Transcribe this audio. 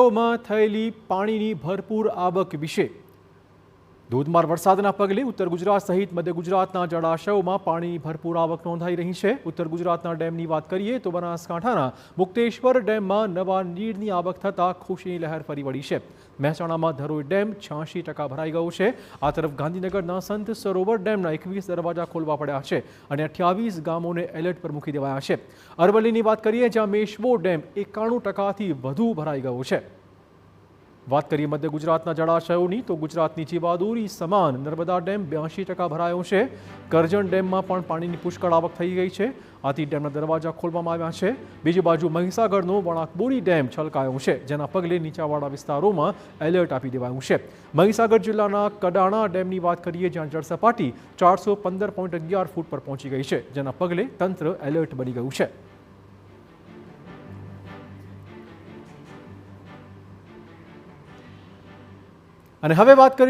જળાશયોમાં થયેલી પાણીની ભરપૂર આવક વિશે ધોધમાર વરસાદના પગલે ઉત્તર ગુજરાત સહિત મધ્ય ગુજરાતના જળાશયોમાં પાણીની ભરપૂર આવક નોંધાઈ રહી છે। ઉત્તર ગુજરાતના ડેમની વાત કરીએ તો બનાસકાંઠાના મુક્તેશ્વર ડેમમાં નવા નીરની આવક થતાં ખુશીની લહેર ફરી વળી છે। મહેસાણામાં ધરોઈ ડેમ 86% ભરાઈ ગયો છે। આ તરફ ગાંધીનગરના સંત સરોવર ડેમના 21 દરવાજા ખોલવા પડ્યા છે અને 28 ગામોને એલર્ટ પર મૂકી દેવાયા છે। અરવલ્લીની વાત કરીએ જ્યાં મેશ્વો ડેમ 91%થી વધુ ભરાઈ ગયો છે। વાત કરીએ મધ્ય ગુજરાતના જળાશયોની તો ગુજરાતની જીવાદોરી સમાન નર્મદા ડેમ 82% ભરાયો છે। કરજણ ડેમમાં પણ પાણીની પુષ્કળ આવક થઈ ગઈ છે। આથી ડેમના દરવાજા ખોલવામાં આવ્યા છે। બીજી બાજુ મહીસાગરનો વણાકબોરી ડેમ છલકાયો છે, જેના પગલે નીચાણવાળા વિસ્તારોમાં એલર્ટ આપી દેવાયું છે। મહીસાગર જિલ્લાના કડાણા ડેમની વાત કરીએ જ્યાં જળસપાટી 415.11 ફૂટ પર પહોંચી ગઈ છે, જેના પગલે તંત્ર એલર્ટ બની ગયું છે। અને હવે વાત કરીએ